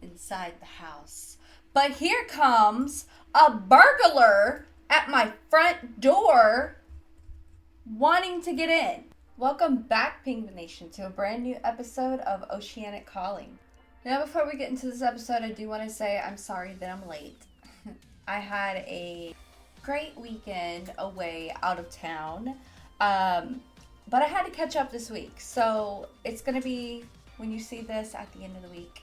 inside the house. But here comes a burglar at my front door wanting to get in. Welcome back, Penguin Nation, to a brand new episode of Oceanic Calling. Now, before we get into this episode, I do want to say I'm sorry that I'm late. I had a great weekend away out of town, but I had to catch up this week. So it's going to be, when you see this, at the end of the week.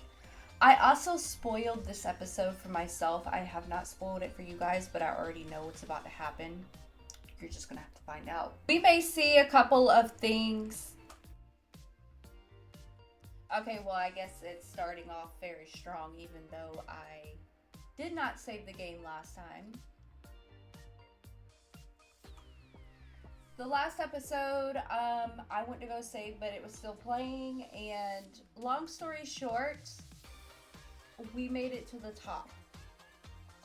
I also spoiled this episode for myself. I have not spoiled it for you guys, but I already know what's about to happen. You're just going to have to find out. We may see a couple of things. Okay, well, I guess it's starting off very strong, even though I did not save the game last time. The last episode, I went to go save, but it was still playing, and long story short, we made it to the top.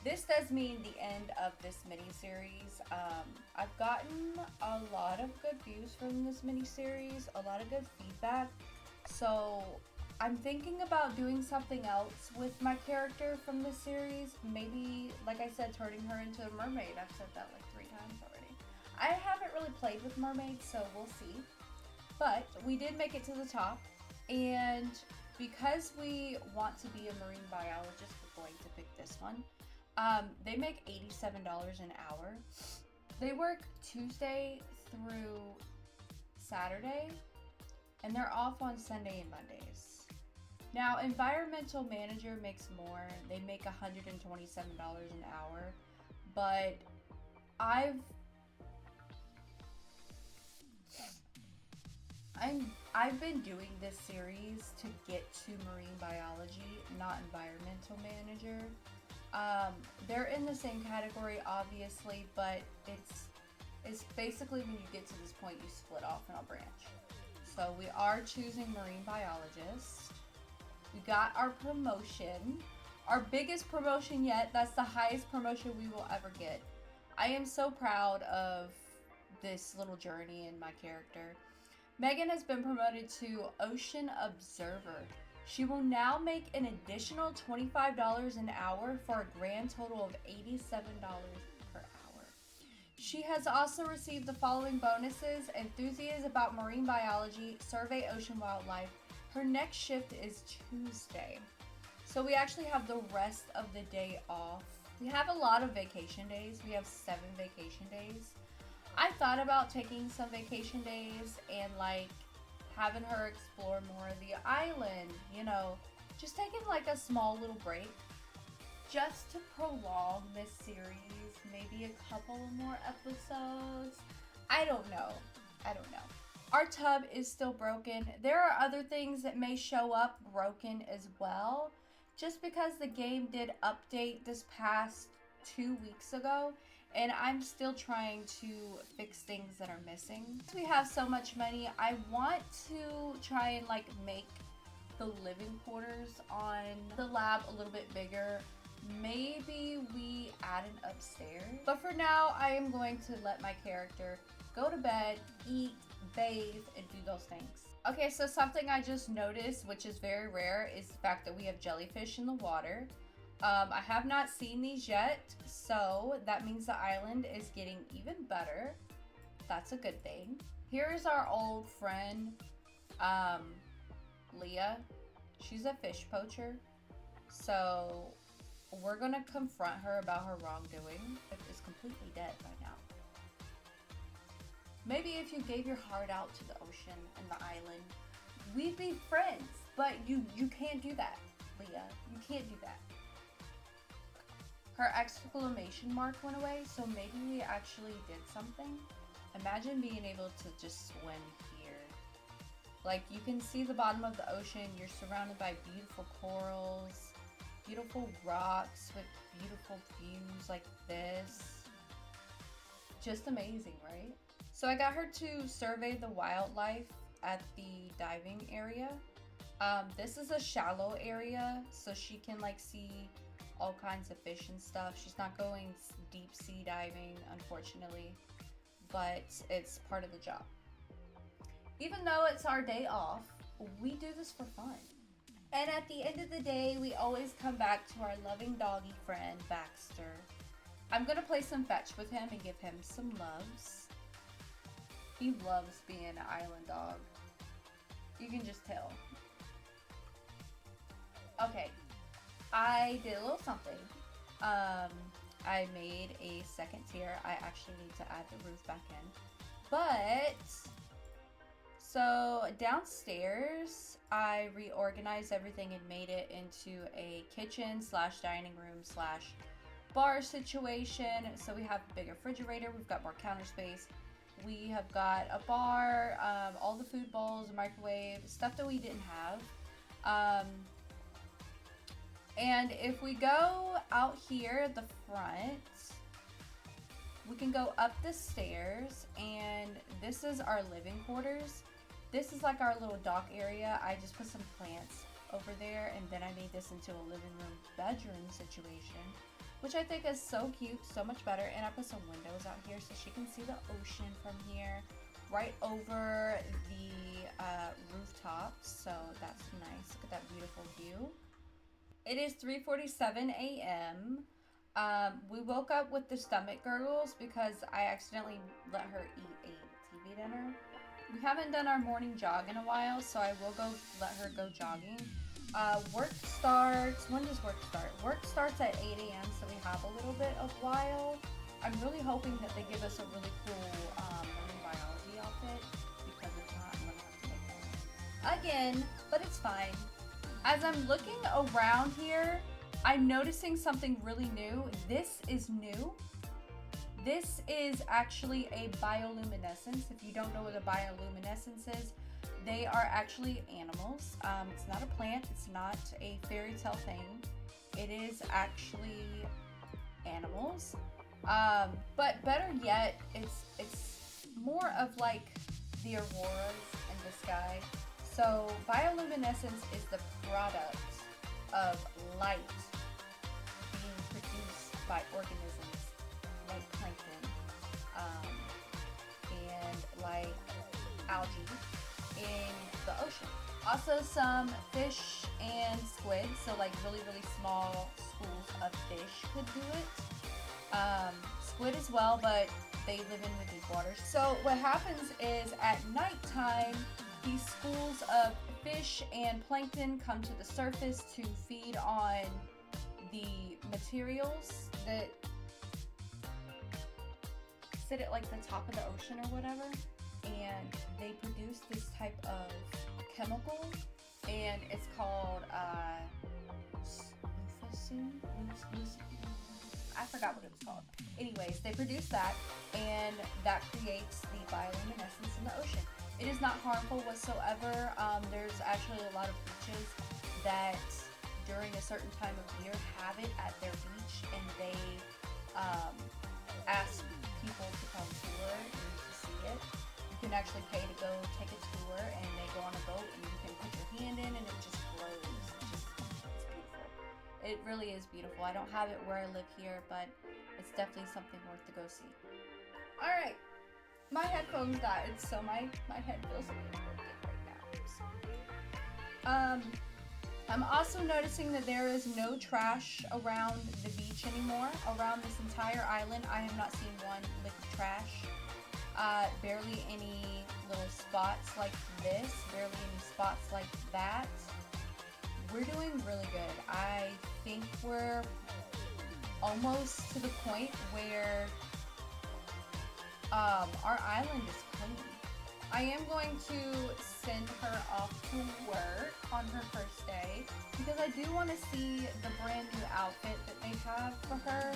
This does mean the end of this mini-series. I've gotten a lot of good views from this mini-series, a lot of good feedback, so I'm thinking about doing something else with my character from this series. Maybe, like I said, turning her into a mermaid. I've said that like 3 times already. I haven't really played with mermaids, so we'll see. But we did make it to the top, and because we want to be a marine biologist, we're going to pick this one. They make $87 an hour. They work Tuesday through Saturday, and they're off on Sunday and Mondays. Now, environmental manager makes more. They make $127 an hour, but I've been doing this series to get to marine biology, not environmental manager. They're in the same category, obviously, but it's basically when you get to this point, you split off in a branch. So we are choosing marine biologist. We got our promotion, our biggest promotion yet. That's the highest promotion we will ever get. I am so proud of this little journey in my character. Megan has been promoted to Ocean Observer. She will now make an additional $25 an hour for a grand total of $87 per hour. She has also received the following bonuses: enthusiasm about marine biology, survey ocean wildlife. Her next shift is Tuesday. So we actually have the rest of the day off. We have a lot of vacation days. We have 7 vacation days. I thought about taking some vacation days and like having her explore more of the island, you know, just taking like a small little break just to prolong this series, maybe a couple more episodes. I don't know. Our tub is still broken. There are other things that may show up broken as well, just because the game did update this past 2 weeks ago. And I'm still trying to fix things that are missing. We have so much money. I want to try and like make the living quarters on the lab a little bit bigger. Maybe we add an upstairs. But for now, I am going to let my character go to bed, eat, bathe, and do those things. Okay, so something I just noticed, which is very rare, is the fact that we have jellyfish in the water. I have not seen these yet, so that means the island is getting even better. That's a good thing. Here's our old friend, Leah. She's a fish poacher, so we're gonna confront her about her wrongdoing. It's completely dead by now. Maybe if you gave your heart out to the ocean and the island, we'd be friends, but you can't do that, Leah. You can't do that. Her exclamation mark went away, so maybe we actually did something. Imagine being able to just swim here. Like, you can see the bottom of the ocean. You're surrounded by beautiful corals, beautiful rocks with beautiful views like this. Just amazing, right? So I got her to survey the wildlife at the diving area. This is a shallow area, so she can like see all kinds of fish and stuff. She's not going deep sea diving, unfortunately, but it's part of the job. Even though it's our day off, we do this for fun. And at the end of the day, we always come back to our loving doggy friend, Baxter. I'm gonna play some fetch with him and give him some loves. He loves being an island dog. You can just tell. Okay, I did a little something. I made a second tier. I actually need to add the roof back in. But, so downstairs, I reorganized everything and made it into a kitchen slash dining room slash bar situation. So we have a bigger refrigerator, we've got more counter space, we have got a bar, all the food bowls, a microwave, stuff that we didn't have. And if we go out here at the front, we can go up the stairs, and this is our living quarters. This is like our little dock area. I just put some plants over there, and then I made this into a living room bedroom situation, which I think is so cute, so much better. And I put some windows out here so she can see the ocean from here, right over the rooftops. So that's nice. Look at that beautiful view. It is 3:47 a.m. We woke up with the stomach gurgles because I accidentally let her eat a TV dinner. We haven't done our morning jog in a while, so I will go let her go jogging. Work starts, when does work start? Work starts at 8 a.m., so we have a little bit of while. I'm really hoping that they give us a really cool marine biology outfit, because if not, I'm gonna have to make one. Again, but it's fine. As I'm looking around here, I'm noticing something really new. This is new. This is actually a bioluminescence. If you don't know what a bioluminescence is, they are actually animals. It's not a plant. It's not a fairy tale thing. It is actually animals. But better yet, it's more of like the auroras in the sky. So bioluminescence is the product of light being produced by organisms like plankton and like algae in the ocean. Also some fish and squid, so like really small schools of fish could do it. Squid as well, but they live in the deep waters. So what happens is at nighttime, these schools of fish and plankton come to the surface to feed on the materials that sit at like the top of the ocean or whatever, and they produce this type of chemical, and it's called I forgot what it was called. Anyways, they produce that, and that creates the bioluminescence in the ocean. It is not harmful whatsoever. There's actually a lot of beaches that during a certain time of year have it at their beach, and they ask people to come tour and to see it. You can actually pay to go take a tour, and they go on a boat, and you can put your hand in, and it just glows. It's beautiful. It really is beautiful. I don't have it where I live here, but it's definitely something worth to go see. All right. My headphones died, so my head feels a little broken right now. I'm sorry. I'm also noticing that there is no trash around the beach anymore. Around this entire island, I have not seen one lick of trash. Barely any little spots like this. Barely any spots like that. We're doing really good. I think we're almost to the point where our island is clean. I am going to send her off to work on her first day because I do want to see the brand new outfit that they have for her.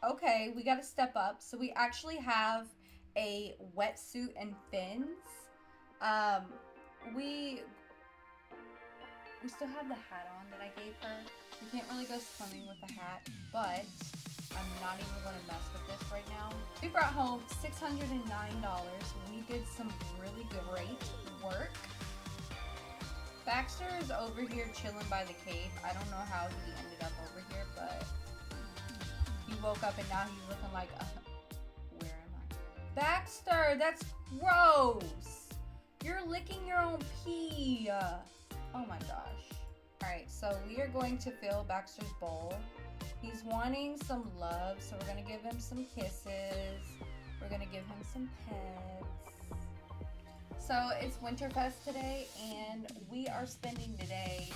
Okay, we gotta step up. So we actually have a wetsuit and fins. We still have the hat on that I gave her. We can't really go swimming with the hat, but I'm not even going to mess with this right now. We brought home $609. We did some really great work. Baxter is over here chilling by the cave. I don't know how he ended up over here, but he woke up and now he's looking like, where am I? Baxter, that's gross. You're licking your own pee. Oh my gosh. Alright, so we are going to fill Baxter's bowl. He's wanting some love, so we're going to give him some kisses. We're going to give him some pets. So it's Winterfest today, and we are spending today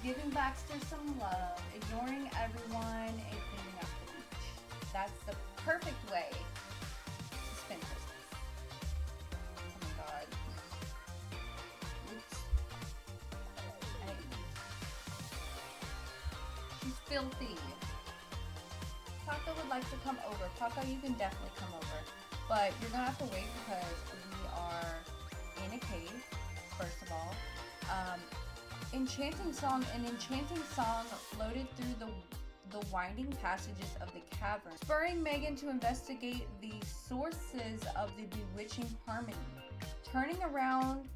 giving Baxter some love, ignoring everyone, and cleaning up the beach. That's the perfect way to spend Christmas. Oh my god. Oops. She's filthy. Taco would like to come over. Taco, you can definitely come over. But you're going to have to wait because we are in a cave, first of all. An enchanting song floated through the winding passages of the cavern, spurring Megan to investigate the sources of the bewitching harmony. Turning around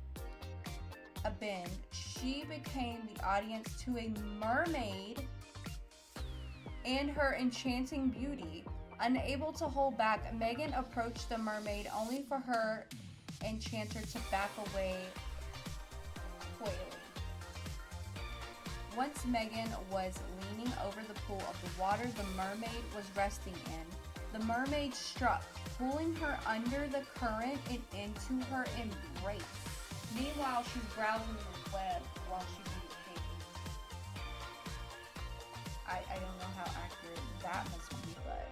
a bend, she became the audience to a mermaid and her enchanting beauty. Unable to hold back, Megan approached the mermaid only for her enchanter to back away coyly. Once Megan was leaning over the pool of the water the mermaid was resting in, the mermaid struck, pulling her under the current and into her embrace. Meanwhile, she's browsing the web while she's in the cave. I don't know how accurate that must be, but...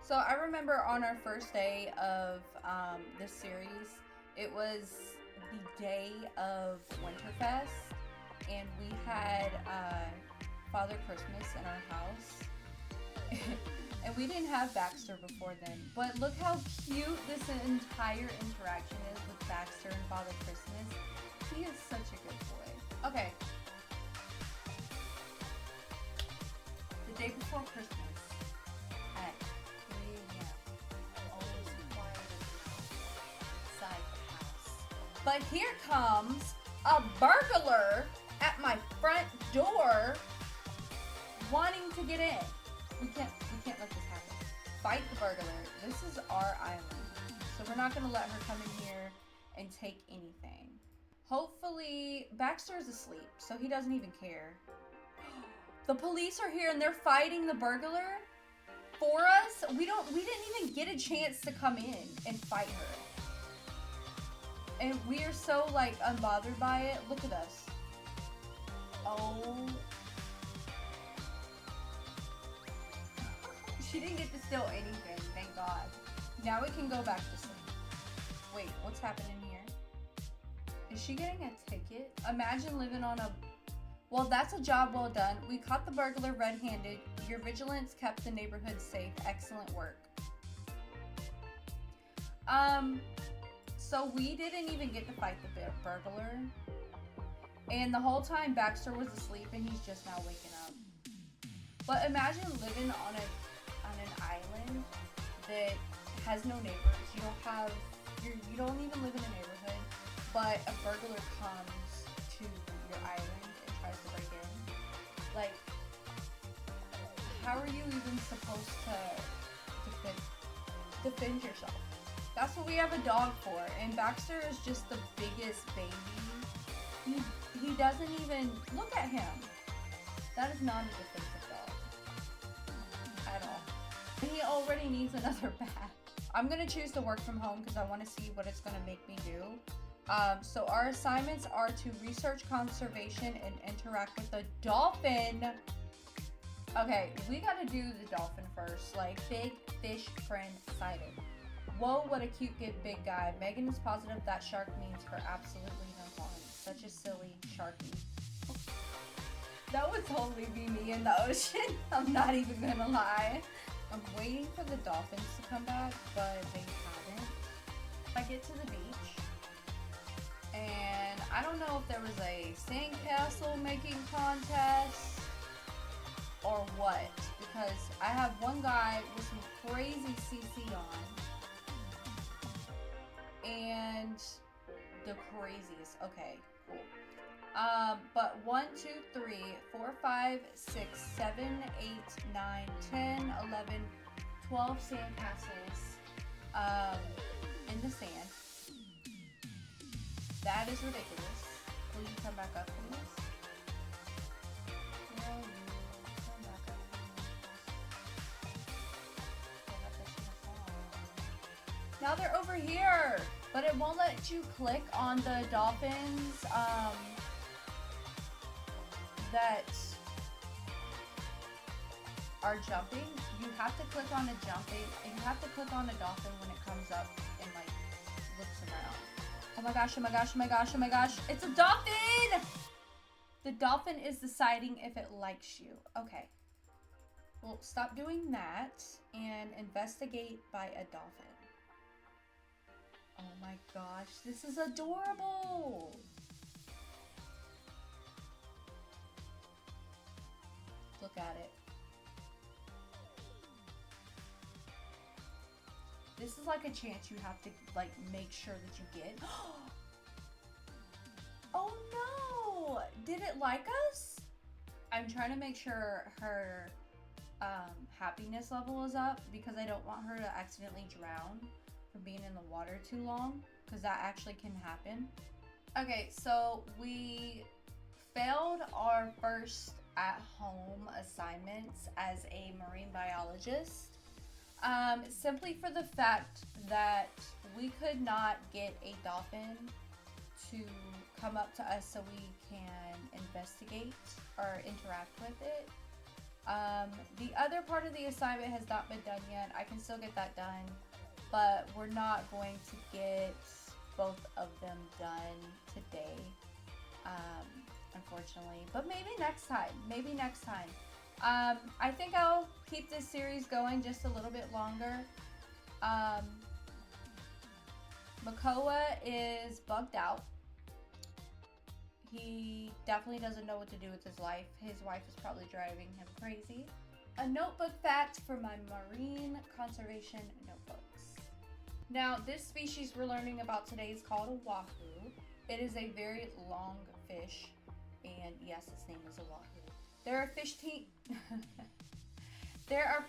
So I remember on our first day of this series, it was the day of Winterfest, and we had Father Christmas in our house. And we didn't have Baxter before then. But look how cute this entire interaction is with Baxter and Father Christmas. He is such a good boy. Okay. The day before Christmas at 3 a.m. All is quiet inside the house. But here comes a burglar at my front door wanting to get in. We can't let this happen. Fight the burglar. This is our island. So we're not gonna let her come in here and take anything. Hopefully Baxter's asleep, so he doesn't even care. The police are here and they're fighting the burglar for us. We didn't even get a chance to come in and fight her. And we are so like unbothered by it. Look at us. Oh. She didn't get to steal anything, thank God. Now we can go back to sleep. Wait, what's happening here? Is she getting a ticket? Imagine living on a... Well, that's a job well done. We caught the burglar red-handed. Your vigilance kept the neighborhood safe. Excellent work. So we didn't even get to fight the burglar. And the whole time Baxter was asleep and he's just now waking up. But imagine living on an island that has no neighbors. You don't even live in a neighborhood, but a burglar comes to your island and tries to break in. Like, how are you even supposed to defend yourself? That's what we have a dog for, and Baxter is just the biggest baby. He doesn't even look at him. That is not a defensive dog at all. He already needs another bath. I'm gonna choose to work from home because I want to see what it's gonna make me do. So our assignments are to research conservation and interact with the dolphin. Okay, we gotta do the dolphin first. Like, big fish friend sighted. Whoa, what a cute big guy. Megan is positive that shark means for absolutely no harm. Such a silly sharky. That would totally be me in the ocean. I'm not even gonna lie. I'm waiting for the dolphins to come back, but they haven't. I get to the beach, and I don't know if there was a sandcastle making contest or what, because I have one guy with some crazy CC on, and the craziest. Okay, cool. But 1, 2, 3, 4, 5, 6, 7, 8, 9, 10, 11, 12 sandcastles in the sand. That is ridiculous. Will you come back up, please? Will you come back up, please? Now they're over here, but it won't let you click on the dolphins that are jumping. You have to click on a jumping, and you have to click on a dolphin when it comes up and like looks around. Oh my gosh, oh my gosh, oh my gosh, oh my gosh. It's a dolphin! The dolphin is deciding if it likes you. Okay. Well, stop doing that and investigate by a dolphin. Oh my gosh, this is adorable. Look at it. This is like a chance you have to like make sure that you get. Oh no! Did it like us? I'm trying to make sure her happiness level is up because I don't want her to accidentally drown from being in the water too long, because that actually can happen. Okay, so we failed our first at-home assignments as a marine biologist. Simply for the fact that we could not get a dolphin to come up to us so we can investigate or interact with it. The other part of the assignment has not been done yet. I can still get that done, but we're not going to get both of them done today, unfortunately. But maybe next time. Maybe next time. I think I'll keep this series going just a little bit longer. Makoa is bugged out. He definitely doesn't know what to do with his life. His wife is probably driving him crazy. A notebook fact for my marine conservation notebooks. Now, this species we're learning about today is called a wahoo. It is a very long fish, and yes, its name is a wahoo. There are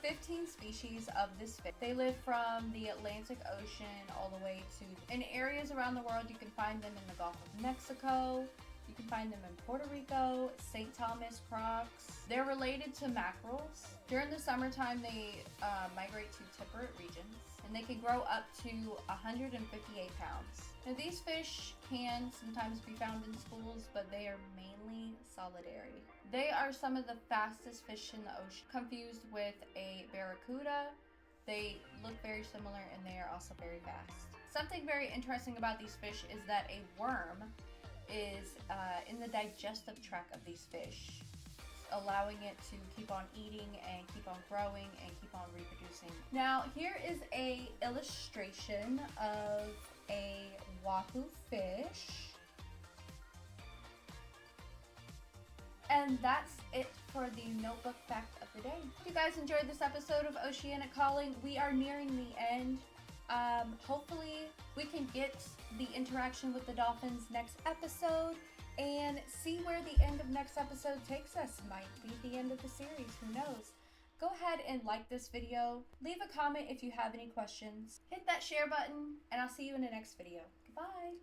15 species of this fish. They live from the Atlantic Ocean all the way to in areas around the world. You can find them in the Gulf of Mexico. You can find them in Puerto Rico, St. Thomas, Crocs. They're related to mackerels. During the summertime, they migrate to temperate regions, and they can grow up to 158 pounds. Now, these fish can sometimes be found in schools, but they are mainly solitary. They are some of the fastest fish in the ocean. Confused with a barracuda, they look very similar and they are also very fast. Something very interesting about these fish is that a worm is in the digestive tract of these fish, allowing it to keep on eating and keep on growing and keep on reproducing. Now, here is a illustration of a wahoo fish. And that's it for the notebook fact of the day. If you guys enjoyed this episode of Oceanic Calling, we are nearing the end. Hopefully we can get the interaction with the dolphins next episode and see where the end of next episode takes us. Might be the end of the series, who knows? Go ahead and like this video. Leave a comment if you have any questions. Hit that share button, and I'll see you in the next video. Goodbye.